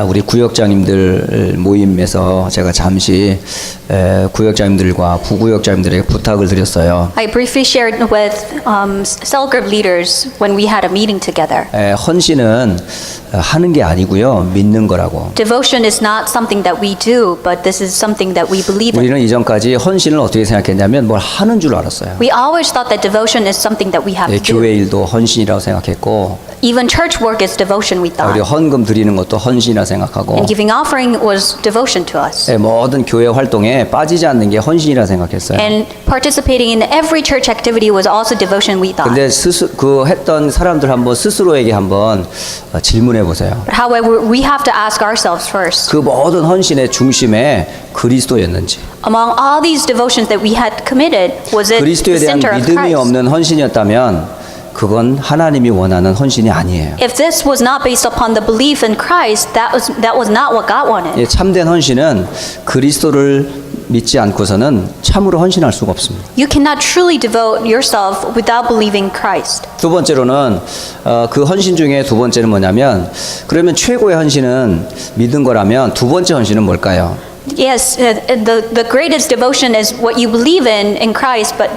우리 구역장님들 모임에서 제가 잠시 구역장님들과 부구역장님들에게 부탁을 드렸어요. I briefly shared with cell group leaders when we had a meeting together. 헌신은 하는 게 아니고요, 믿는 거라고. Devotion is not something that we do, but this is something that we believe in. 우리는 이전까지 헌신을 어떻게 생각했냐면 뭘 하는 줄 알았어요. We always thought that devotion is something that we have to 교회 do. 일도 헌신이라고 생각했고, Even church work is devotion, we 우리 thought. 헌금 드리는 것도 헌신이라 생각하고, And giving offering was devotion to us. 모든 교회 활동에 빠지지 않는 게 헌신이라 생각했어요. And participating in every church activity was also devotion, we thought. 근데 그 했던 사람들 한번 스스로에게 한번 질문해 보세요. But however, we have to ask ourselves first. 그 모든 헌신의 중심에 그리스도였는지, Among all these devotions that we had committed, was it the 그리스도에 대한 center of 믿음이 Christ? 없는 헌신이었다면 그건 하나님이 원하는 헌신이 아니에요. If this was not based upon the belief in Christ, that was not what God wanted. 참된 헌신은 그리스도를 믿지 않고서는 참으로 헌신할 수가 없습니다. You cannot truly devote yourself without believing Christ. 두 번째로는 그 헌신 중에 두 번째는 뭐냐면, 그러면 최고의 헌신은 믿은 거라면 두 번째 헌신은 뭘까요? Yes, the greatest devotion is what you believe in Christ, but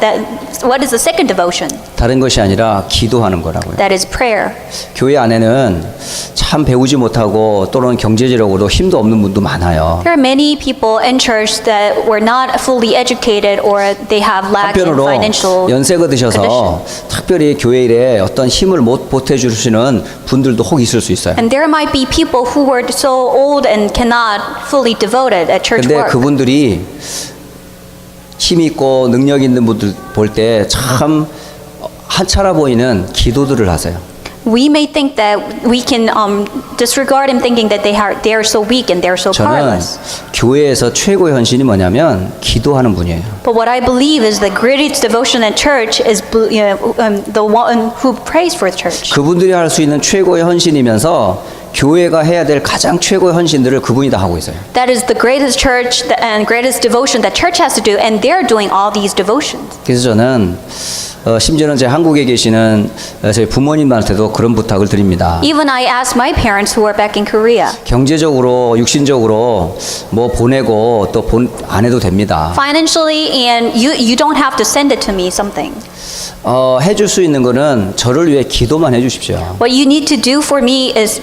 what is the second devotion? 다른 것이 아니라 기도하는 거라고요. That is prayer. 교회 안에는 참 배우지 못하고 또는 경제적으로도 힘도 없는 분도 많아요. There are many people in church that were not fully educated or they have lack in 한편으로 financial 연세가 드셔서 condition. 특별히 교회 일에 어떤 힘을 못 보태주시는 분들도 혹 있을 수 있어요. And there might be people who were so old and cannot fully devote it at church 근데 work. 그분들이 힘 있고 능력 있는 분들 볼 때 참 하찮아 보이는 기도들을 하세요. We may think that we can disregard him thinking that they are so weak and they are so 저는 powerless. 교회에서 최고의 헌신이 뭐냐면 기도하는 분이에요. But what I believe is the greatest devotion at church is the one who prays for the church. 그분들이 할 수 있는 최고의 헌신이면서 교회가 해야 될 가장 최고의 헌신들을 그분이 다 하고 있어요. That is the greatest church and greatest devotion that church has to do, and they're doing all these devotions. 그래서 저는 심지어는 제 한국에 계시는 저희 부모님한테도 그런 부탁을 드립니다. Even I asked my parents who are back in Korea. 경제적으로 육신적으로 뭐 보내고 또 안 해도 됩니다. Financially, and you don't have to send it to me something. 해줄 수 있는 거는 저를 위해 기도만 해주십시오. What you need to do for me is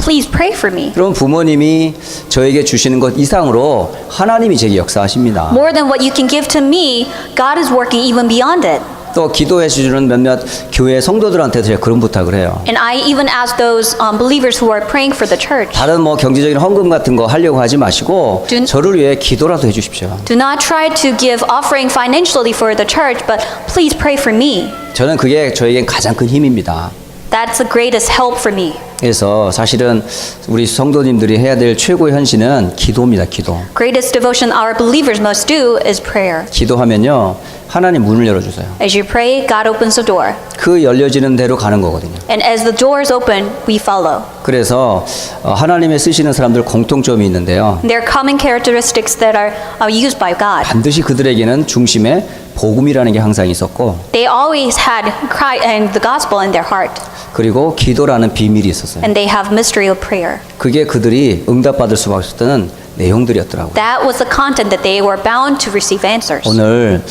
please pray for me. 그럼 부모님이 저에게 주시는 것 이상으로 하나님이 제게 역사하십니다. More than what you can give to me, God is working even beyond it. 또 기도해 주시는 몇몇 교회 성도들한테도 제가 그런 부탁을 해요. And I even ask those believers who are praying for the church. 다른 뭐 경제적인 헌금 같은 거 하려고 하지 마시고 저를 위해 기도라도 해주십시오. Do not try to give offering financially for the church, but please pray for me. 저는 그게 저에겐 가장 큰 힘입니다. That's the greatest help for me. 그래서 사실은 우리 성도님들이 해야 될 최고의 헌신은 기도입니다. 기도. Greatest devotion our believers must do is prayer. 기도하면요, 하나님 문을 열어주세요. As you pray, God opens the door. 그 열려지는 대로 가는 거거든요. And as the door is open, we follow. 그래서 하나님의 쓰시는 사람들 공통점이 있는데요. There are common characteristics that are used by God. 반드시 그들에게는 중심에 복음이라는 게 항상 있었고, They always had Christ and the gospel in their heart. 그리고 기도라는 비밀이 있었어요. And they have mystery of prayer. 그게 그들이 응답받을 수밖에 없었던 내용들이었더라고요. That was the content that they were bound to receive answers. 오늘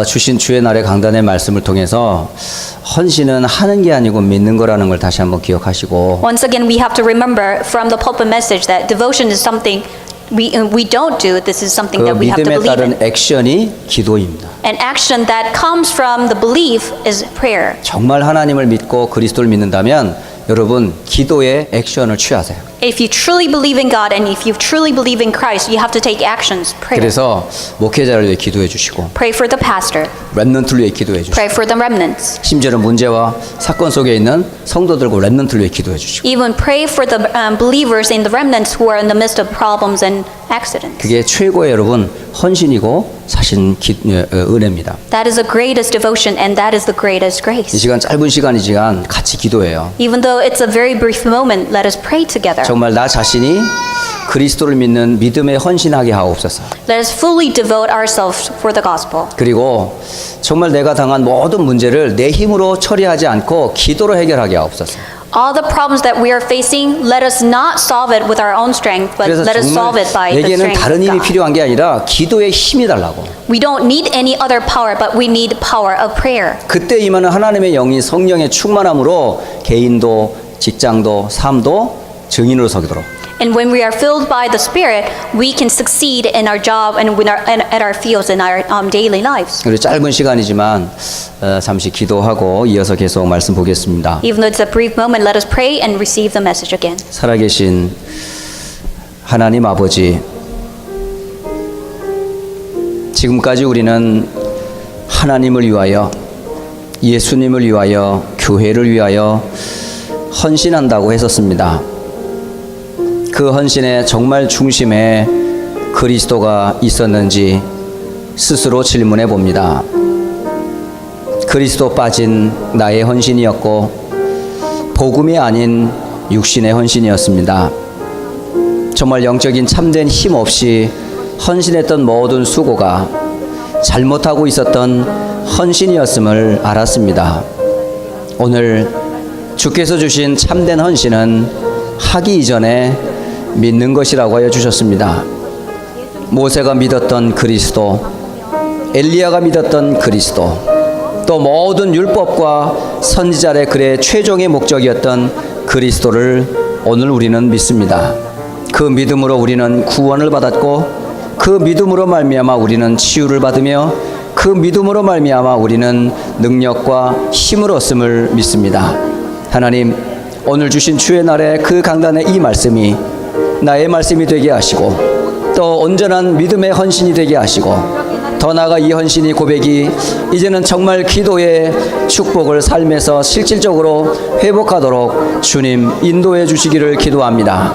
주신 주의 날의 강단의 말씀을 통해서 헌신은 하는 게 아니고 믿는 거라는 걸 다시 한번 기억하시고, Once again, we have to remember from the pulpit message that devotion is something we don't do. This is something 그 that we have to 믿음에 believe 따른 in. 액션이 기도입니다. An action that comes from the belief is prayer. 정말 하나님을 믿고 그리스도를 믿는다면 여러분 기도에 액션을 취하세요. If you truly believe in God and if you truly believe in Christ, you have to take actions. Prayer. 그래서 목회자를 위해 기도해 주시고, Pray for the pastor. 렘넌트를 위해 기도해 주시고, Pray for the remnants. 심지어는 문제와 사건 속에 있는 성도들과 렘넌트를 위해 기도해 주시고, Even pray for the believers in the remnants who are in the midst of problems and accidents. 그게 최고의 여러분 헌신이고 사신 은혜입니다. That is the greatest devotion and that is the greatest 이 grace. 시간 짧은 시간이지만 같이 기도해요. Even though it's a very brief moment, let us pray together. 정말 나 자신이 그리스도를 믿는 믿음에 헌신하게 하옵소서. Let us fully devote ourselves for the gospel. 그리고 정말 내가 당한 모든 문제를 내 힘으로 처리하지 않고 기도로 해결하게 하옵소서. All the problems that we are facing, let us not solve it with our own strength, but 그래서 let us solve it by 정말 the 내게는 strength 다른 of 힘이 God. 필요한 게 아니라 기도의 힘이 달라고. We don't need any other power, but we need power of prayer. 그때 임하는 하나님의 영이 성령의 충만함으로 개인도 직장도 삶도 증인으로 서도록. And when we are filled by the Spirit, we can succeed in our job and at our fields in our daily lives. 우리 짧은 시간이지만 잠시 기도하고 이어서 계속 말씀 보겠습니다. Even though it's a brief moment, let us pray and receive the message again. 살아계신 하나님 아버지, 지금까지 우리는 하나님을 위하여, 예수님을 위하여, 교회를 위하여 헌신한다고 했었습니다. 그 헌신의 정말 중심에 그리스도가 있었는지 스스로 질문해 봅니다. 그리스도 빠진 나의 헌신이었고 복음이 아닌 육신의 헌신이었습니다. 정말 영적인 참된 힘 없이 헌신했던 모든 수고가 잘못하고 있었던 헌신이었음을 알았습니다. 오늘 주께서 주신 참된 헌신은 하기 이전에 믿는 것이라고 하여 주셨습니다. 모세가 믿었던 그리스도, 엘리야가 믿었던 그리스도, 또 모든 율법과 선지자의 글의 최종의 목적이었던 그리스도를 오늘 우리는 믿습니다. 그 믿음으로 우리는 구원을 받았고, 그 믿음으로 말미암아 우리는 치유를 받으며, 그 믿음으로 말미암아 우리는 능력과 힘을 얻음을 믿습니다. 하나님, 오늘 주신 주의 날에 그 강단의 이 말씀이 나의 말씀이 되게 하시고, 또 온전한 믿음의 헌신이 되게 하시고, 더 나아가 이 헌신이 고백이 이제는 정말 기도의 축복을 삶에서 실질적으로 회복하도록 주님 인도해 주시기를 기도합니다.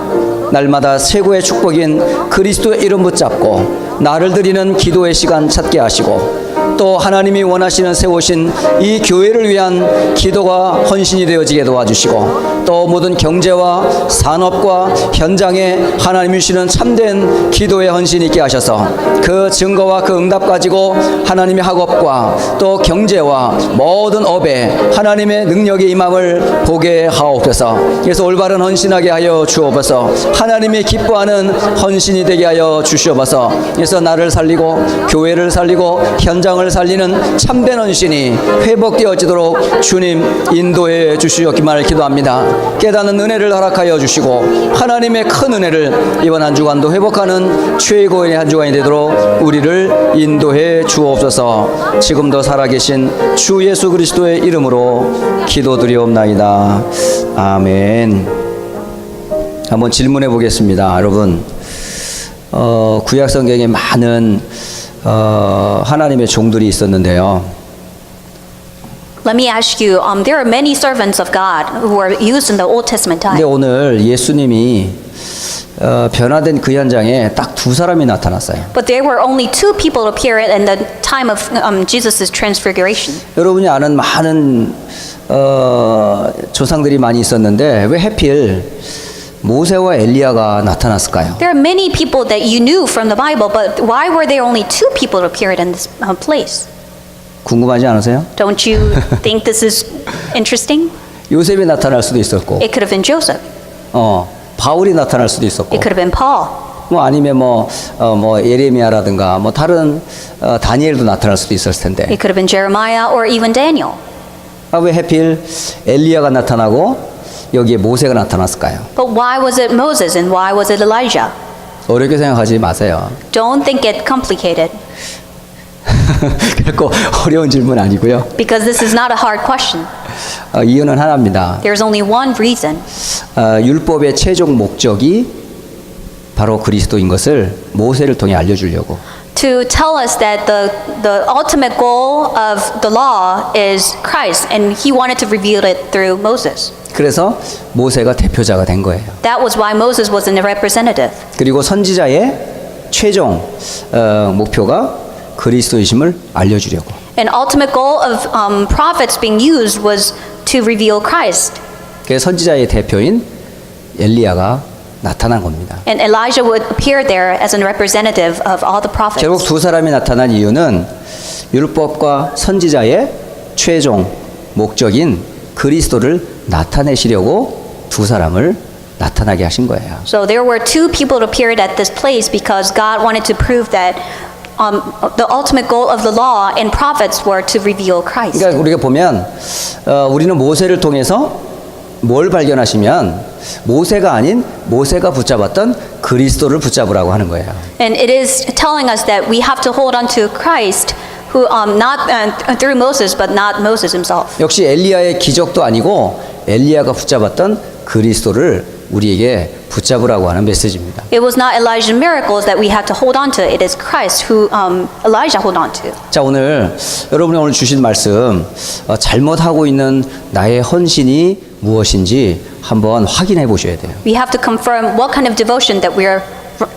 날마다 최고의 축복인 그리스도의 이름 붙잡고 나를 드리는 기도의 시간 찾게 하시고, 또 하나님이 원하시는 세우신 이 교회를 위한 기도가 헌신이 되어지게 도와주시고, 또 모든 경제와 산업과 현장에 하나님이 주시는 참된 기도의 헌신이 있게 하셔서 그 증거와 그 응답 가지고 하나님의 학업과 또 경제와 모든 업에 하나님의 능력의 임함을 보게 하옵소서. 그래서 올바른 헌신하게 하여 주옵소서. 하나님이 기뻐하는 헌신이 되게 하여 주시옵소서. 그래서 나를 살리고 교회를 살리고 현장을 살리는 참된 헌신이 회복되어지도록 주님 인도해 주시옵기만을 기도합니다. 깨닫는 은혜를 허락하여 주시고 하나님의 큰 은혜를 이번 한 주간도 회복하는 최고의 한 주간이 되도록 우리를 인도해 주옵소서. 지금도 살아계신 주 예수 그리스도의 이름으로 기도드리옵나이다. 아멘. 한번 질문해 보겠습니다. 여러분, 구약 성경에 많은 하나님의 종들이 있었는데요. Let me ask you, there are many servants of God who were used in the Old Testament 근데 time. 오늘 예수님이 변화된 그 현장에 딱 두 사람이 나타났어요. But there were only two people appeared in the time of Jesus' transfiguration. 여러분이 아는 많은 조상들이 많이 있었는데 왜 하필 모세와 엘리야가 나타났을까요? There are many people that you knew from the Bible, but why were there only two people appeared in this place? 궁금하지 않으세요? Don't you think this is interesting? 요셉이 나타날 수도 있었고, It could have been Joseph. 바울이 나타날 수도 있었고, It could have been Paul. 뭐 아니면 뭐 예레미야라든가 뭐 다른 다니엘도 나타날 수도 있었을 텐데, It could have been Jeremiah or even Daniel. 왜 하필 엘리야가 나타나고 여기에 모세가 나타났을까요? But why was it Moses and why was it Elijah? 어렵게 생각하지 마세요. Don't think it complicated, 결코 어려운 질문 아니고요. because this is not a hard question. 이유는 하나입니다. There's only one reason. 율법의 최종 목적이 바로 그리스도인 것을 모세를 통해 알려주려고. To tell us that the ultimate goal of the law is Christ, and he wanted to reveal it through Moses. 그래서 모세가 대표자가 된 거예요. That was why Moses was a representative. 그리고 선지자의 최종 목표가 그리스도이심을 알려주려고. An ultimate goal of prophets being used was to reveal Christ. 그래서 선지자의 대표인 엘리야가 나타난 겁니다. And Elijah would appear there as a representative of all the prophets. 결국 두 사람이 나타난 이유는 율법과 선지자의 최종 목적인 그리스도를 나타내시려고 두 사람을 나타나게 하신 거예요. So there were two people that appeared at this place because God wanted to prove that the ultimate goal of the law and prophets were to reveal Christ. 그러니까 우리가 보면 우리는 모세를 통해서 뭘 발견하시면 모세가 아닌 모세가 붙잡았던 그리스도를 붙잡으라고 하는 거예요. And it is telling us that we have to hold on to Christ, who not through Moses, but not Moses himself. 역시 엘리야의 기적도 아니고 엘리야가 붙잡았던 그리스도를 우리에게 붙잡으라고 하는 메시지입니다. It was not Elijah's miracles that we had to hold on to. It is Christ who Elijah hold on to. 자, 오늘 여러분이 오늘 주신 말씀 잘못하고 있는 나의 헌신이 무엇인지 한번 확인해 보셔야 돼요. We have to confirm what kind of devotion that we are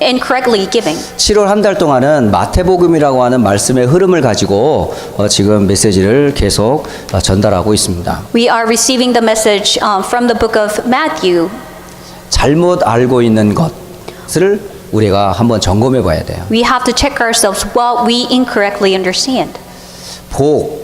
incorrectly giving. 7월 한 달 동안은 마태복음이라고 하는 말씀의 흐름을 가지고 지금 메시지를 계속 전달하고 있습니다. We are receiving the message from the book of Matthew. 잘못 알고 있는 것을 우리가 한번 점검해 봐야 돼요. We have to check ourselves what we incorrectly understand. 복,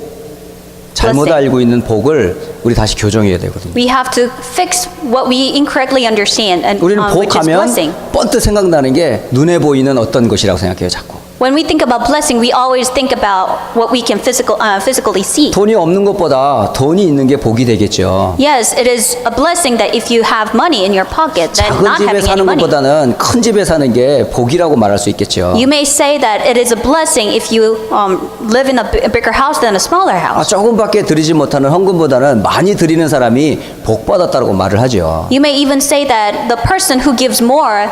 잘못 Blessing. 알고 있는 복을 우리 다시 교정해야 되거든요. We have to fix what we incorrectly understand, and 우리는 which is 복하면 blessing. 번뜩 생각나는 게 눈에 보이는 어떤 것이라고 생각해요, 자꾸. When we think about blessing, we always think about what we can physically see. 돈이 없는 것보다 돈이 있는 게 복이 되겠죠. Yes, it is a blessing that if you have money in your pocket, than 작은 not 집에 having any 사는 money. 것보다는 큰 집에 사는 게 복이라고 말할 수 있겠죠. You may say that it is a blessing if you live in a bigger house than a smaller house. 조금밖에 드리지 못하는 헌금보다는 많이 드리는 사람이 복 받았다고 말을 하죠. You may even say that the person who gives more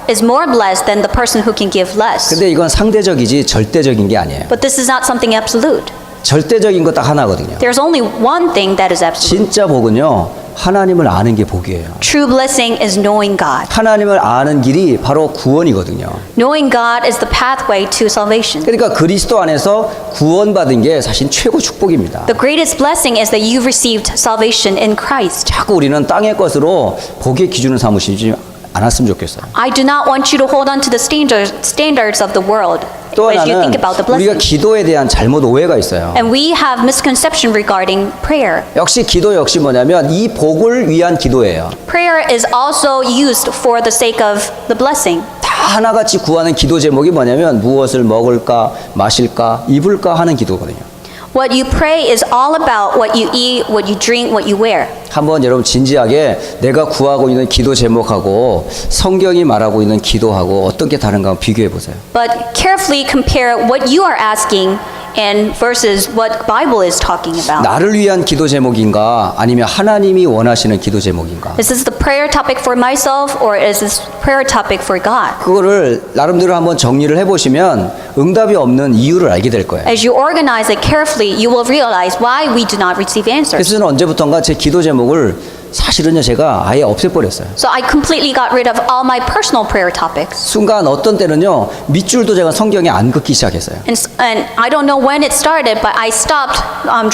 is more blessed than the person who can give less. 근데 이건 상대적이지 절대적인 게 아니에요. But this is not something absolute. 절대적인 거 딱 하나거든요. There's only one thing that is absolute. 진짜 복은요, 하나님을 아는 게 복이에요. True blessing is knowing God. 하나님을 아는 길이 바로 구원이거든요. Knowing God is the pathway to salvation. 그러니까 그리스도 안에서 구원받은 게 사실 최고 축복입니다. The greatest blessing is that you've received salvation in Christ. 자꾸 우리는 땅의 것으로 복의 기준을 삼으시지 않았으면 좋겠어요. I do not want you to hold on to the standards of the world 또 as you 하나는 think about the 우리가 blessing. 기도에 대한 잘못 오해가 있어요. And we have misconception regarding prayer. 역시 기도 역시 뭐냐면 이 복을 위한 기도예요. Prayer is also used for the sake of the blessing. 다 하나같이 구하는 기도 제목이 뭐냐면 무엇을 먹을까, 마실까, 입을까 하는 기도거든요. What you pray is all about what you eat, what you drink, what you wear. 한번 여러분 진지하게 내가 구하고 있는 기도 제목하고 성경이 말하고 있는 기도하고 어떤 게 다른가 한번 비교해 보세요. But carefully compare what you are asking and versus what Bible is talking about. 나를 위한 기도 제목인가 아니면 하나님이 원하시는 기도 제목인가? Is this the prayer topic for myself or is this prayer topic for God? 그거를 나름대로 한번 정리를 해보시면 응답이 없는 이유를 알게 될 거예요. As you organize it carefully, you will realize why we do not receive answers. 그래서 저는 언제부턴가 제 기도 제목을 사실은요 제가 아예 없애버렸어요. So I completely got rid of all my personal prayer topics. 순간 어떤 때는요 밑줄도 제가 성경에 안 긋기 시작했어요. And I don't know when it started, but I stopped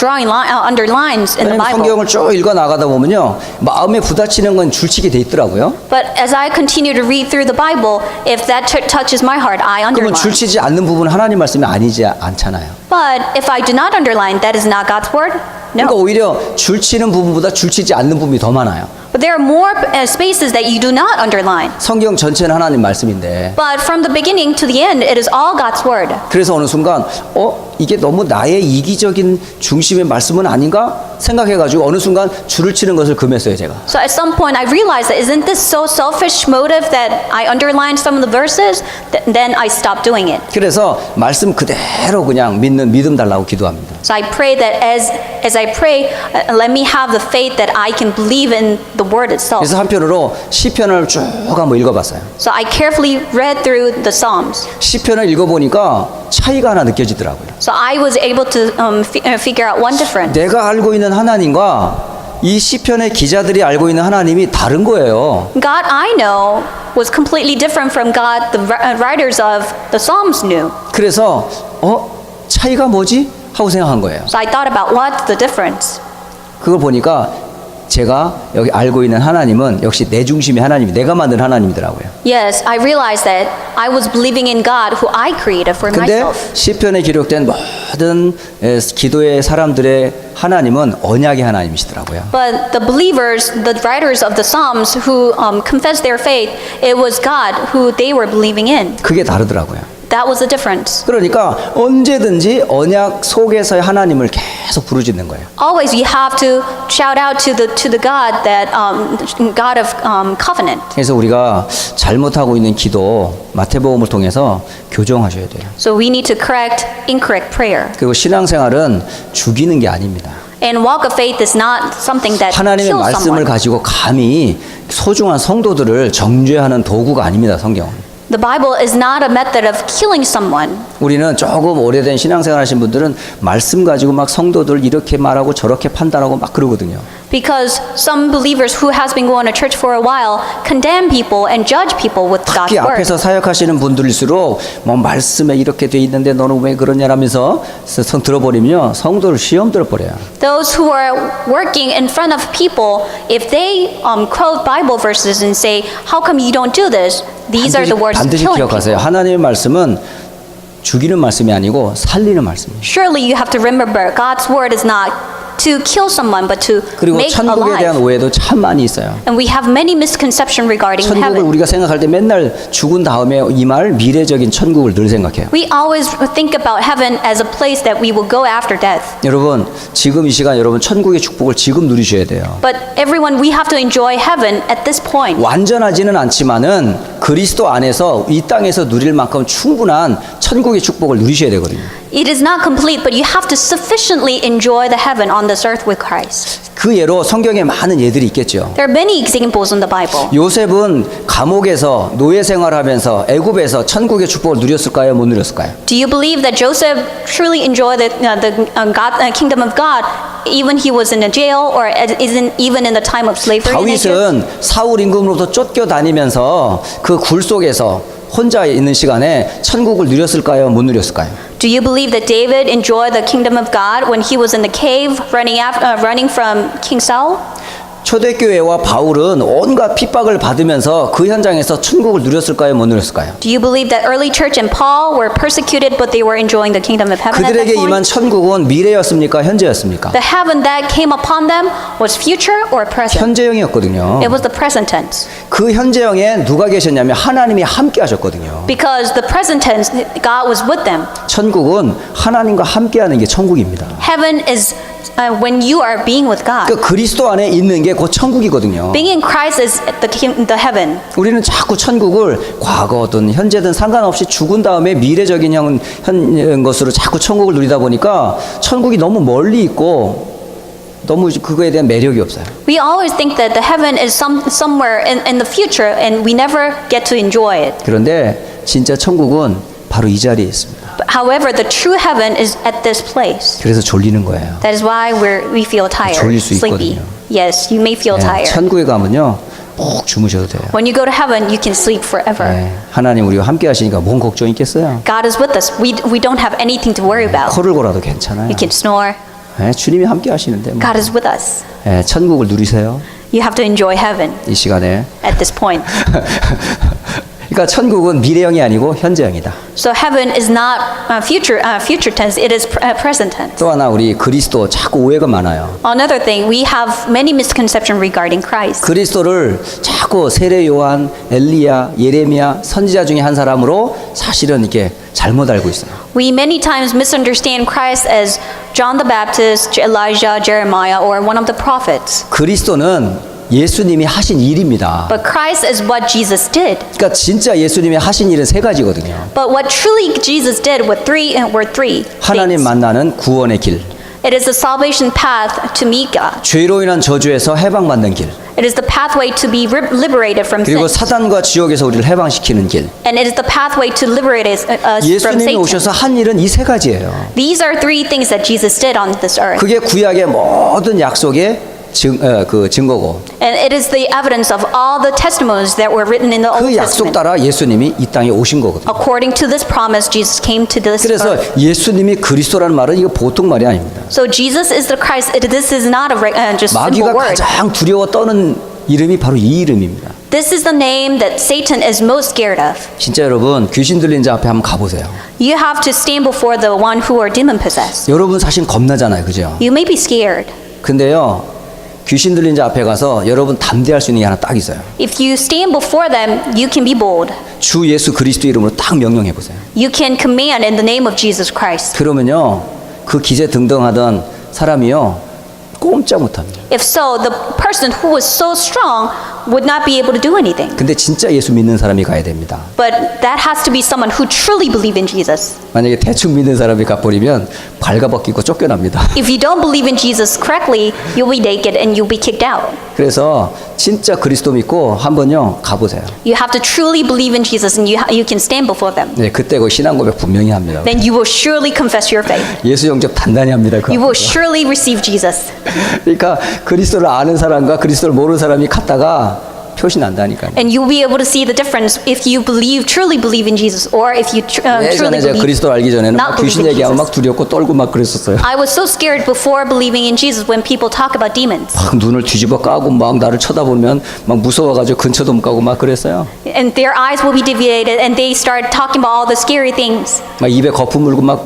drawing underlines in the 왜냐면 Bible. 성경을 쭉 읽어 나가다 보면요 마음에 부딪히는 건 줄치게 돼 있더라고요. But as I continue to read through the Bible, if that touches my heart, I 그러면 underline. 줄치지 않는 부분은 하나님 말씀이 아니지 않잖아요. But if I do not underline, that is not God's word? 그러니까 No. 오히려 줄치는 부분보다 줄치지 않는 부분이 더 많아요. But there are more spaces that you do not underline. 성경 전체는 하나님 말씀인데 But from the beginning to the end, it is all God's word. 그래서 어느 순간 이게 너무 나의 이기적인 중심의 말씀은 아닌가 생각해가지고 어느 순간 줄을 치는 것을 금했어요 제가. So at some point, I realized that isn't this so selfish motive that I underlined some of the verses? Then I stopped doing it. 그래서 말씀 그대로 그냥 믿음 달라고 기도합니다. So I pray that as I pray, let me have the faith that I can believe in the word itself. 그래서 한편으로 시편을 쭉 한번 읽어봤어요. So I carefully read through the Psalms. 시편을 읽어보니까 차이가 하나 느껴지더라고요. So I was able to figure out one difference. 내가 알고 있는 하나님과 이 시편의 기자들이 알고 있는 하나님이 다른 거예요. God I know was completely different from God the writers of the Psalms knew. 그래서 차이가 뭐지? 하고 생각한 거예요. So I thought about what's the difference. 그걸 보니까 제가 여기 알고 있는 하나님은 역시 내 중심의 하나님이 내가 만든 하나님이더라고요. Yes, I realized that I was believing in God who I created for 근데 myself. 시편에 기록된 모든 기도의 사람들의 하나님은 언약의 하나님이시더라고요. But the believers, the writers of the Psalms who confessed their faith, it was God who they were believing in. 그게 다르더라고요. That was the difference. 그러니까 언제든지 언약 속에서의 하나님을 계속 부르짖는 거예요. Always you have to shout out to the God that God of covenant. 그래서 우리가 잘못하고 있는 기도 마태복음을 통해서 교정하셔야 돼요. So we need to correct incorrect prayer. 그리고 신앙생활은 죽이는 게 아닙니다. And walk of faith is not something that 하나님의 kills 말씀을 someone. 가지고 감히 소중한 성도들을 정죄하는 도구가 아닙니다. 성경은. The Bible is not a method of killing someone. 우리는 조금 오래된 신앙생활 하신 분들은 말씀 가지고 막 성도들 이렇게 말하고 저렇게 판단하고 막 그러거든요. Because some believers who has been going to church for a while condemn people and judge people with God's 특히 word. 앞에서 사역하시는 분들일수록 뭐 말씀에 이렇게 돼 있는데 너는 왜 그러냐라면서 들어버리면 성도를 시험 들어버려요. Those who are working in front of people, if they quote Bible verses and say, "How come you don't do this?" These are the words of 반드시 killing 기억하세요. people. 하나님의 말씀은 죽이는 말씀이 아니고 살리는 말씀이에요. Surely you have to remember, God's word is not to kill someone, but to 그리고 make 천국에 대한 alive. 오해도 참 많이 있어요. And we have many misconceptions regarding 천국을 heaven. 우리가 생각할 때 맨날 죽은 다음에 임할 미래적인 천국을 늘 생각해요. We always think about heaven as a place that we will go after death. 여러분 지금 이 시간 여러분 천국의 축복을 지금 누리셔야 돼요. But everyone, we have to enjoy heaven at this point. 완전하지는 않지만은 그리스도 안에서 이 땅에서 누릴 만큼 충분한 천국의 축복을 누리셔야 되거든요. It is not complete, but you have to sufficiently enjoy the heaven on this earth with Christ. 그 예로 성경에 많은 예들이 있겠죠. There are many examples in the Bible. 요셉은 감옥에서 노예 생활하면서 애굽에서 천국의 축복을 누렸을까요? 못 누렸을까요? Do you believe that Joseph truly enjoyed the kingdom of God even he was in a jail or isn't even in the time of slavery in Egypt? 다윗은 사울 임금으로부터 쫓겨다니면서 그 굴 속에서 혼자 있는 시간에 천국을 누렸을까요? 못 누렸을까요? Do you believe that David enjoyed the kingdom of God when he was in the cave running from King Saul? 초대교회와 바울은 온갖 핍박을 받으면서 그 현장에서 천국을 누렸을까요? 못 누렸을까요? Do you believe that early church and Paul were persecuted but they were enjoying the kingdom of heaven at that 그들에게 임한 point? 천국은 미래였습니까? 현재였습니까? The heaven that came upon them was future or present? 현재형이었거든요. It was the present tense. 그 현재형에 누가 계셨냐면 하나님이 함께 하셨거든요. Because the present tense, God was with them. 천국은 하나님과 함께하는 게 천국입니다. Heaven is when you are being with God. 그 그리스도 안에 있는 게 곧 천국이거든요. Being in Christ is the heaven. 우리는 자꾸 천국을 과거든 현재든 상관없이 죽은 다음에 미래적인 현 것으로 자꾸 천국을 누리다 보니까 천국이 너무 멀리 있고 너무 그거에 대한 매력이 없어요. We always think that the heaven is somewhere in the future and we never get to enjoy it. 그런데 진짜 천국은 바로 이 자리에 있습니다. But however, the true heaven is at this place. 그래서 졸리는 거예요. That is why we feel tired, 졸릴 수 sleepy. 있거든요. Yes, you may feel 네, tired. 천국에 가면요 푹 주무셔도 돼요. When you go to heaven, you can sleep forever. 네, 하나님 우리와 함께 하시니까 뭔 걱정 있겠어요? God is with us. We don't have anything to worry about. 코를 골아도 괜찮아요. You can snore. 네, 주님이 함께 하시는데 뭐. God is with us. 네, 천국을 누리세요. You have to enjoy heaven 이 시간에. at this point. 그러니까 천국은 미래형이 아니고 현재형이다. So heaven is not future tense, it is present tense. 또 하나 우리 그리스도 자꾸 오해가 많아요. Another thing, we have many misconceptions regarding Christ. 그리스도를 자꾸 세례 요한, 엘리야, 예레미야 선지자 중에 한 사람으로 사실은 이렇게 잘못 알고 있어요. We many times misunderstand Christ as John the Baptist, Elijah, Jeremiah, or one of the prophets. 그리스도는 예수님이 하신 일입니다. But Christ is what Jesus did. 그러니까 진짜 예수님이 하신 일은 세 가지거든요. But what truly Jesus did were three 하나님 things. 만나는 구원의 길, It is the salvation path to meet God. 죄로 인한 저주에서 해방받는 길, It is the pathway to be liberated from 그리고 sin. 사단과 지옥에서 우리를 해방시키는 길. And it is the pathway to liberate us from 예수님이 Satan. 오셔서 한 일은 이 세 가지예요. These are three things that Jesus did on this earth. 그게 구약의 모든 약속의 그 증거고 And it is the evidence of all the testimonies that were written in the Old 그 약속 Testament. 따라 예수님이 이 땅에 오신 거거든요. According to this promise, Jesus came to this 그래서 earth. 예수님이 그리스도라는 말은 이거 보통 말이 아닙니다. So Jesus is the Christ. This is not a just 마귀가 simple word. 가장 두려워 떠는 이름이 바로 이 이름입니다. This is the name that Satan is most scared of. 진짜 여러분 귀신 들린 자 앞에 한번 가보세요. You have to stand before the one who are demon possessed. 여러분 사실 겁나잖아요, 그죠? You may be scared. 근데요 귀신 들린 자 앞에 가서 여러분 담대할 수 있는 게 하나 딱 있어요. If you stand before them, you can be bold. 주 예수 그리스도 이름으로 딱 명령해 보세요. You can command in the name of Jesus Christ. 그러면요 그 기세 등등하던 사람이요 꼼짝 못합니다. If so, the person who was so strong would not be able to do anything. 근데 진짜 예수 믿는 사람이 가야 됩니다. But that has to be someone who truly believes in Jesus. 만약에 대충 믿는 사람이 가버리면 발가벗기고 쫓겨납니다. If you don't believe in Jesus correctly, you'll be naked and you'll be kicked out. 그래서 진짜 그리스도 믿고 한번요 가보세요. You have to truly believe in Jesus and you can stand before them. 네, 그때 그 신앙 고백 분명히 합니다. Then you will surely confess your faith. 예수 영접 단단히 합니다. 그 You will 앞에서. surely receive Jesus. 그러니까 그리스도를 아는 사람과 그리스도를 모르는 사람이 갔다가 표시 난다니까요. And you'll be able to see the difference if you truly believe in Jesus or if you truly 예전에 제가 believe. 그리스도 알기 전에는 막 not 귀신 believe in 얘기하면 막 Jesus. 두렵고 떨고 막 그랬었어요. I was so scared before believing in Jesus when people talk about demons. 막 눈을 뒤집어 까고 막 나를 쳐다보면 막 무서워가지고 근처도 못 가고 막 그랬어요. And their eyes will be deviated and they start talking about all the scary things. 막 입에 거품 물고 막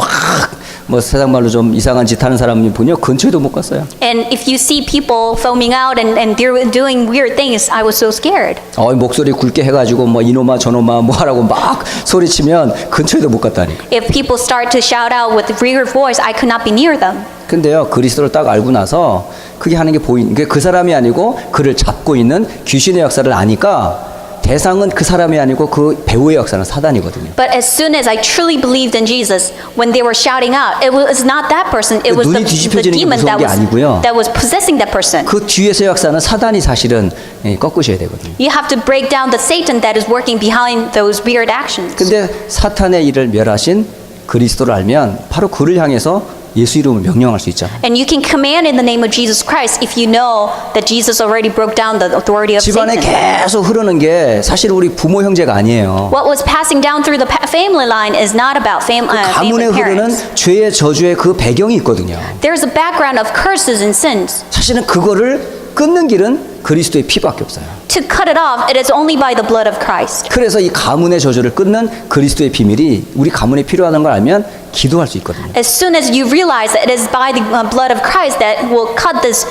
뭐 세상 말로 좀 이상한 짓 하는 사람이 보니 근처에도 못 갔어요. And if you see people foaming out and they're doing weird things, I was so scared. 목소리 굵게 해가지고 뭐 이놈아 저놈아 뭐 하라고 막 소리치면 근처에도 못 갔다니까. If people start to shout out with weird voice, I could not be near them. 근데요 그리스도를 딱 알고 나서 그게 하는 게 보이는 게 그 사람이 아니고 그를 잡고 있는 귀신의 역사를 아니까 대상은 그 사람이 아니고 그 배우의 역사는 사단이거든요. But as soon as I truly believed in Jesus, when they were shouting out, it was not that person. It was 눈이 the 뒤집혀지는 게 demon 무서운 게 아니고요. that was possessing that person. 그 뒤에서 역사는 사단이 사실은 꺾으셔야 되거든요. You have to break down the Satan that is working behind those weird actions. 근데 사탄의 일을 멸하신 그리스도를 알면 바로 그를 향해서 예수 이름을 명령할 수 있잖아요. And you can command in the name of Jesus Christ if you know that Jesus already broke down the authority of 집안에 Satan. 계속 흐르는 게 사실 우리 부모 형제가 아니에요. What was passing down through the family line is not about family 가문에 흐르는 parents. 죄의 저주의 그 배경이 있거든요. There's a background of curses and sins. 사실은 그거를 끊는 길은 그리스도의 피밖에 없어요. To cut it off, it is only by the blood of Christ. 그래서 이 가문의 저주를 끊는 그리스도의 비밀이 우리 가문에 필요하다는 걸 알면 기도할 수 있거든요. As soon as you realize that it is by the blood of Christ that will cut this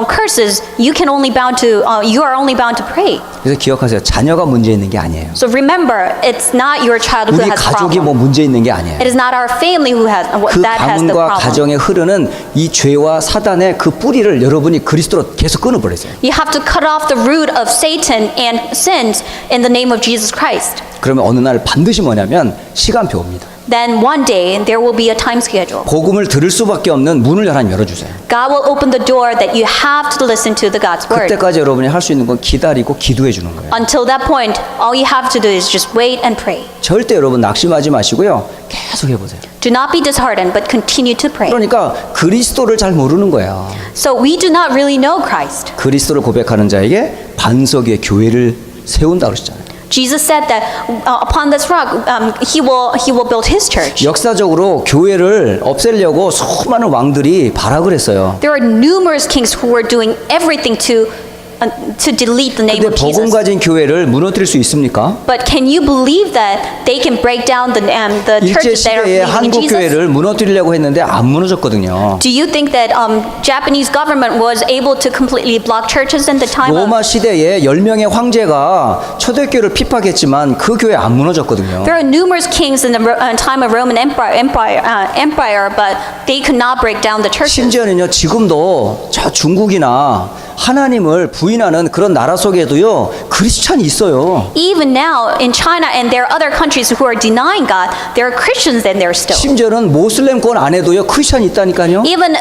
curses, you are only bound to pray. 그래서 기억하세요. 자녀가 문제 있는 게 아니에요. So remember, it's not your child who 우리 has 가족이 problem. 뭐 문제 있는 게 아니에요. It is not our family who has 그 that has the 가문과 problem. 가정에 흐르는 이 죄와 사단의 그 뿌리를 여러분이 그리스도로 계속 끊어버리세요. You have to cut off the root of Satan and sins in the name of Jesus Christ. 그러면 어느 날 반드시 뭐냐면 시간표 옵니다. Then one day there will be a time schedule. 복음을 들을 수밖에 없는 문을 하나님 열어주세요. God will open the door that you have to listen to the God's word. 그때까지 여러분이 할 수 있는 건 기다리고 기도해 주는 거예요. Until that point, all you have to do is just wait and pray. 절대 여러분 낙심하지 마시고요. 계속 해보세요. Do not be disheartened, but continue to pray. 그러니까 그리스도를 잘 모르는 거야. So we do not really know Christ. 그리스도를 고백하는 자에게 반석 위에 교회를 세운다 그러셨잖아요. Jesus said that upon this rock, he will build his church. 역사적으로 교회를 없애려고 수많은 왕들이 발악을 했어요. There are numerous kings who were doing everything to delete the name 근데 of 복음 Jesus. 가진 교회를 무너뜨릴 수 있습니까? But can you believe that they can break down the 일제 churches that are 시대에 believing in 한국 Jesus? 교회를 무너뜨리려고 했는데 안 무너졌거든요. Do you think that Japanese government was able to completely block churches in the time of? 로마 시대에 10명의 황제가 초대교회를 핍박했지만 그 교회 안 무너졌거든요. There are numerous kings in the time of Roman Empire, but they could not break down the churches. 심지어는요 지금도 저 중국이나 하나님을 부인하는 그런 나라 속에도요 크리스찬이 있어요. Even now in China and there are other countries who are denying God, there are Christians in there still. 심지어는 모슬렘권 안에도요 크리스찬이 있다니까요. Even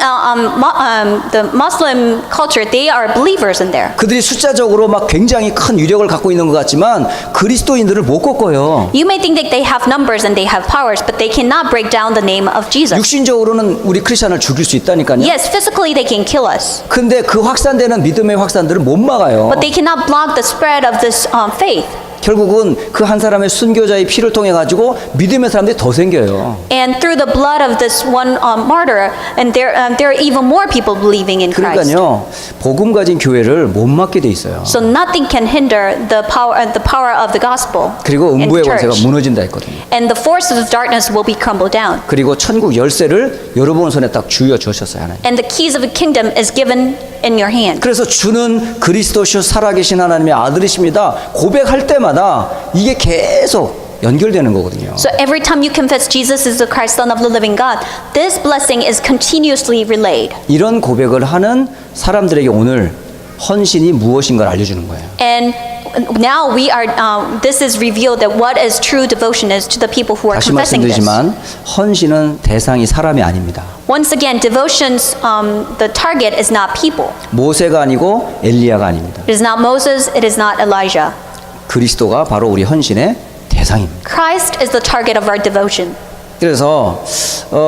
the Muslim culture, they are believers in there. 그들이 숫자적으로 막 굉장히 큰 위력을 갖고 있는 것 같지만 그리스도인들을 못 꺾어요. You may think that they have numbers and they have powers, but they cannot break down the name of Jesus. 육신적으로는 우리 크리스찬을 죽일 수 있다니까요. Yes, physically they can kill us, 근데 그 확산되는 믿음의 확산들을 못 막아요. but they cannot block the spread of this faith. 결국은 그 한 사람의 순교자의 피를 통해 가지고 믿음의 사람들이 더 생겨요. And through the blood of this one martyr, and there are even more people believing in Christ. 그러니까요, 복음 가진 교회를 못 막게 돼 있어요. So nothing can hinder the power of the gospel 그리고 in the 음부의 권세가 church. 무너진다 했거든요. And the forces of darkness will be crumbled down. 그리고 천국 열쇠를 여러분 손에 딱 쥐어 주셨어요, 하나님. And the keys of the kingdom is given in your hand. 그래서 주는 그리스도시요 살아계신 하나님의 아들이십니다. 고백할 때마다 이게 계속 연결되는 거거든요. So every time you confess Jesus is the Christ, Son of the living God, this blessing is continuously relayed. 이런 고백을 하는 사람들에게 오늘 헌신이 무엇인가를 알려주는 거예요. And now this is revealed that what is true devotion is to the people who are 다시 confessing this. 말씀드리지만 헌신은 대상이 사람이 아닙니다. Once again, devotion's the target is not people. 모세가 아니고 엘리야가 아닙니다. It is not Moses. It is not Elijah. 그리스도가 바로 우리 헌신의 대상입니다. Christ is the target of our devotion. 그래서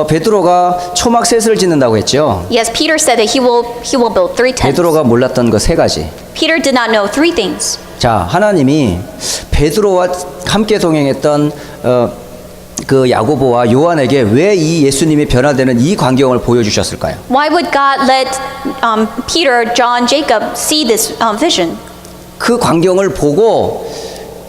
베드로가 초막 셋을 짓는다고 했죠. Yes, Peter said that he will build 3 tents. 베드로가 몰랐던 거 3가지. Peter did not know 3 things. 자, 하나님이 베드로와 함께 동행했던 그 야고보와 요한에게 왜 이 예수님이 변화되는 이 광경을 보여주셨을까요? Why would God let Peter, John, Jacob see this vision? 그 광경을 보고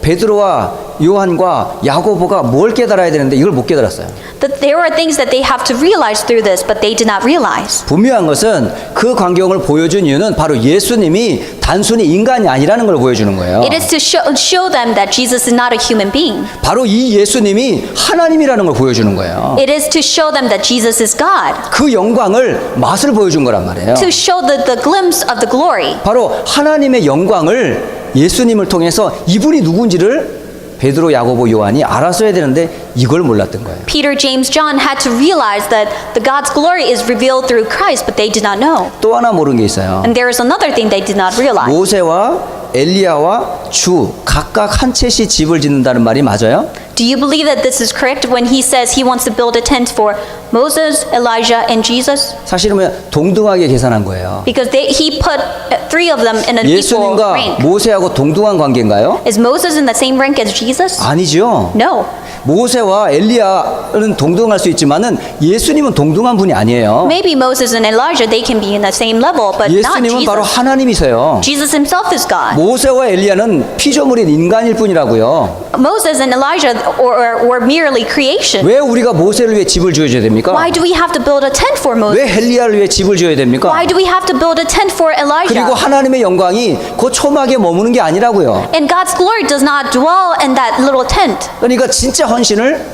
베드로와 요한과 야고보가 뭘 깨달아야 되는데 이걸 못 깨달았어요. That there were things that they have to realize through this, but they did not realize. 분명한 것은 그 광경을 보여준 이유는 바로 예수님이 단순히 인간이 아니라는 걸 보여주는 거예요. It is to show them that Jesus is not a human being. 바로 이 예수님이 하나님이라는 걸 보여주는 거예요. It is to show them that Jesus is God. 그 영광을 맛을 보여준 거란 말이에요. To show the glimpse of the glory. 바로 하나님의 영광을 예수님을 통해서 이분이 누군지를 베드로, 야고보, 요한이 알았어야 되는데 이걸 몰랐던 거예요. Peter, James, John had to realize that the God's glory is revealed through Christ, but they did not know. 또 하나 모르는 게 있어요. And there is another thing they did not realize. 모세와 엘리야와 주 각각 한 채씩 집을 짓는다는 말이 맞아요? Do you believe that this is correct when he says he wants to build a tent for Moses, Elijah, and Jesus? 사실은 동등하게 계산한 거예요. Because he put 3 of them in an equal 예수님과 rank. 모세하고 동등한 관계인가요? Is Moses in the same rank as Jesus? 아니죠. No. 모세와 엘리야는 동등할 수 있지만은 예수님은 동등한 분이 아니에요. Maybe Moses and Elijah, they can be in the same level, but not 예수님은 바로 Jesus. 하나님이세요. Jesus himself is God. 모세와 엘리야는 피조물인 인간일 뿐이라고요. Moses and Elijah were merely creation. 왜 우리가 모세를 위해 집을 지어줘야 됩니까? Why do we have to build a tent for Moses? 왜 엘리야를 위해 집을 지어야 됩니까? Why do we have to build a tent for 그리고 Elijah? 하나님의 영광이 그 초막에 머무는 게 아니라고요. And God's glory does not dwell in that little tent. 그러니까 진짜 헌신을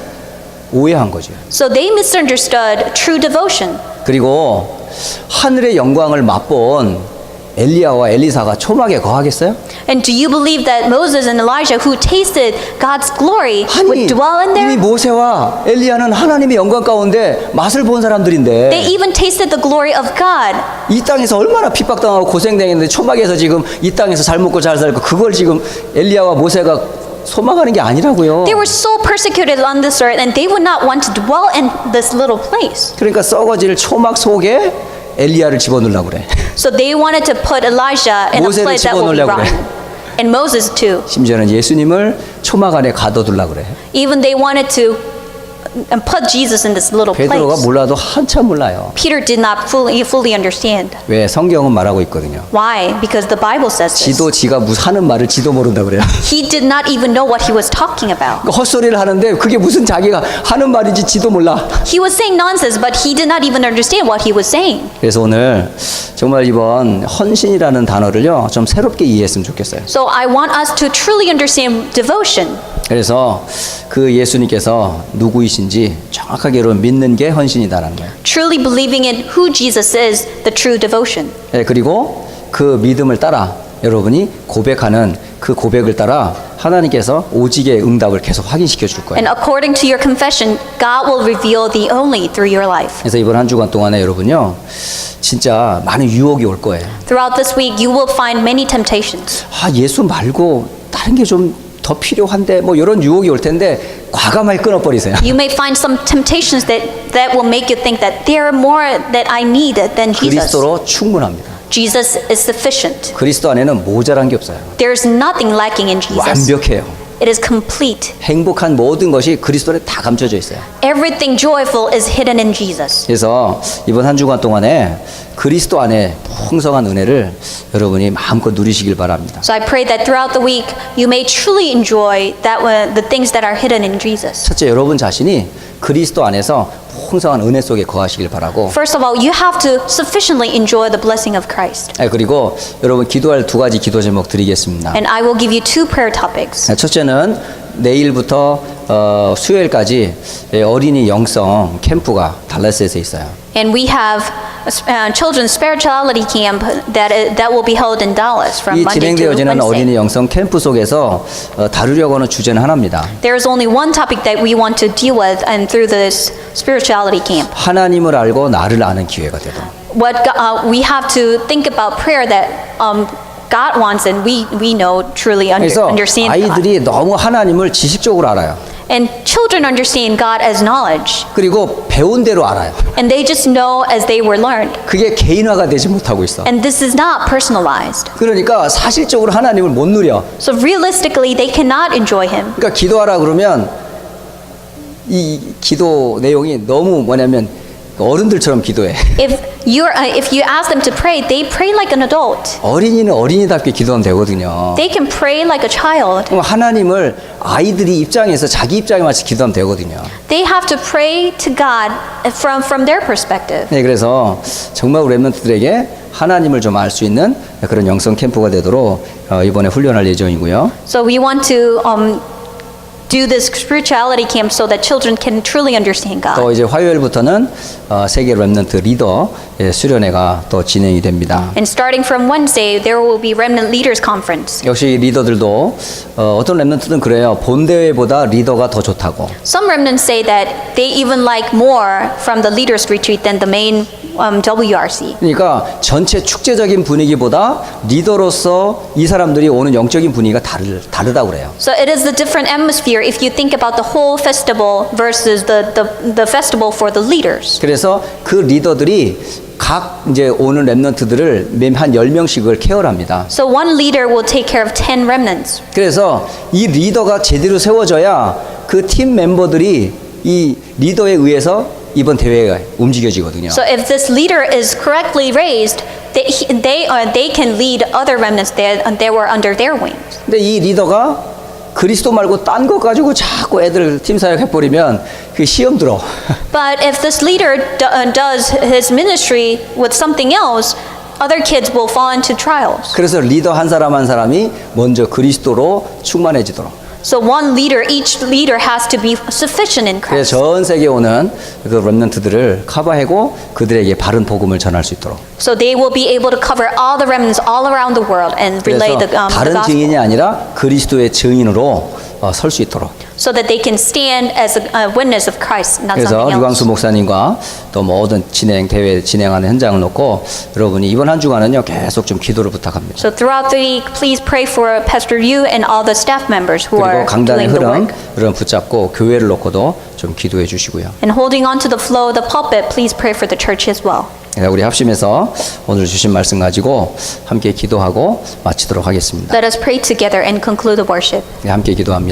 오해한 거죠. So they misunderstood true devotion. 그리고 하늘의 영광을 맛본 엘리야와 엘리사가 초막에 거하겠어요? And do you believe that Moses and Elijah, who tasted God's glory, 아니, would dwell in 이미 there? 모세와 엘리야는 하나님의 영광 가운데 맛을 본 They 사람들인데 even tasted the glory of God. 이 땅에서 얼마나 핍박당하고 고생당했는데 초막에서 지금 이 땅에서 잘 먹고 잘 살고 그걸 지금 엘리야와 모세가 소망하는 게 아니라고요. They were so persecuted on this earth, and they would not want to dwell in this little place. 그러니까 썩어질 초막 속에 엘리야를 집어넣으려고 그래. So they wanted to put Elijah in a 모세를 place that will be 집어넣으려고 rotten. And Moses too. 심지어는 예수님을 초막 안에 가둬두려고 그래. Even they wanted to put Jesus in this little 베드로가 place. 몰라도 한참 몰라요. Peter did not fully understand. 왜? 성경은 말하고 있거든요. Why? Because the Bible says this. 지도 지가 하는 말을 지도 모른다 그래요. He did not even know what he was talking about. 헛소리를 하는데 그게 무슨 자기가 하는 말인지 지도 몰라. He was saying nonsense, but he did not even understand what he was saying. 그래서 오늘 정말 이번 헌신이라는 단어를요 좀 새롭게 이해했으면 좋겠어요. So I want us to truly understand devotion. 그래서 그 예수님께서 누구이신지 정확하게 여러분 믿는 게 헌신이다라는 거예요. Truly believing in who Jesus is, the true devotion. 예, 그리고 그 믿음을 따라 여러분이 고백하는 그 고백을 따라 하나님께서 오직의 응답을 계속 확인시켜 줄 거예요. And according to your confession, God will reveal the only through your life. 그래서 이번 한 주간 동안에 여러분요, 진짜 많은 유혹이 올 거예요. Throughout this week, you will find many temptations. 아, 예수 말고 다른 게 좀 더 필요한데 뭐 이런 유혹이 올 텐데 과감하게 끊어버리세요. You may find some temptations that will make you think that there are more that I need than Jesus. 그리스도로 충분합니다. Jesus is sufficient. 그리스도 안에는 모자란 게 없어요. There's nothing lacking in Jesus. 완벽해요. It is complete. 행복한 모든 것이 그리스도 안에 다 감춰져 있어요. Everything joyful is hidden in Jesus. 그래서 이번 한 주간 동안에 그리스도 안에 풍성한 은혜를 여러분이 마음껏 누리시길 바랍니다. So I pray that throughout the week you may truly enjoy the things that are hidden in Jesus. 첫째, 여러분 자신이 그리스도 안에서 풍성한 은혜 속에 거하시길 바라고, First of all, you have to sufficiently enjoy the blessing of Christ. 그리고 여러분 기도할 두 가지 기도 제목 드리겠습니다. And I will give you two prayer topics. 첫째는 내일부터 수요일까지 어린이 영성 캠프가 달라스에서 있어요. And we have children's spirituality camp that will be held in Dallas from 이 Monday to 진행되어지는 어린이 Wednesday. 영성 캠프 속에서 다루려고 하는 주제는 하나입니다. There is only one topic that we want to deal with and through this spirituality camp. 하나님을 알고 나를 아는 기회가 되도록. We have to think about prayer that God wants and we know truly 그래서 understand God. 아이들이 너무 하나님을 지식적으로 알아요. And children understand God as knowledge. 그리고 배운 대로 알아요. And they just know as they were learned. 그게 개인화가 되지 못하고 있어. And this is not personalized. 그러니까 사실적으로 하나님을 못 누려. So realistically, they cannot enjoy Him. 그러니까 기도하라 그러면 이 기도 내용이 너무 뭐냐면 어른들처럼 기도해. If you ask them to pray, they pray like an adult. 어린이는 어린이답게 기도하면 되거든요. They can pray like a child. 그럼 하나님을 아이들이 입장에서 자기 입장에 맞춰 기도하면 되거든요. They have to pray to God from their perspective. 네, 그래서 정말 우리 랩런트들에게 하나님을 좀 알 수 있는 그런 영성 캠프가 되도록 이번에 훈련할 예정이고요. So we want to do this spirituality camp so that children can truly understand God. 또 이제 화요일부터는 세계 랩런트 리더 수련회가 또 진행이 됩니다. And starting from Wednesday, there will be Remnant Leaders Conference. 역시 리더들도 어떤 랩런트는 그래요. 본대회보다 리더가 더 좋다고. Some remnants say that they even like more from the Leaders Retreat than the main WRC. 그러니까 전체 축제적인 분위기보다 리더로서 이 사람들이 오는 영적인 분위기가 다르다고 그래요. So it is the different atmosphere if you think about the whole festival versus the festival for the leaders. 그래서 그 리더들이 각 이제 오는 랩런트들을 한 10명씩을 케어합니다. So one leader will take care of 10 remnants. 그래서 이 리더가 제대로 세워져야 그 팀 멤버들이 이 리더에 의해서 이번 대회가 움직여지거든요. So if this leader is correctly raised, they can lead other remnants that were under their wings. 근데 이 리더가 그리스도 말고 딴 거 가지고 자꾸 애들 팀 사역 해버리면 그 시험 들어. But if this leader does his ministry with something else, other kids will fall into trials. 그래서 리더 한 사람 한 사람이 먼저 그리스도로 충만해지도록. So each leader has to be sufficient in 그래서 Christ. 전 세계에 오는 그 렘넌트들을 커버하고 그들에게 바른 복음을 전할 수 있도록. So they will be able to cover all the remnants all around the world and relay 그래서 the 다른 gospel. 증인이 아니라 그리스도의 증인으로 설 수 있도록. So that they can stand as a witness of Christ, not 그래서 something else. 유광수 목사님과 또 모든 대회 진행하는 현장을 놓고 여러분이 이번 한 주간은요 계속 좀 기도를 부탁합니다. So throughout the week, please pray for Pastor Yu and all the staff members who 그리고 are 강단의 doing the 흐름 work. 이런 붙잡고 교회를 놓고도 좀 기도해 주시고요. And holding on to the flow of the pulpit, please pray for the church as well. 우리 합심해서 오늘 주신 말씀 가지고 함께 기도하고 마치도록 하겠습니다. Let us pray together and conclude the worship. 함께 기도합니다.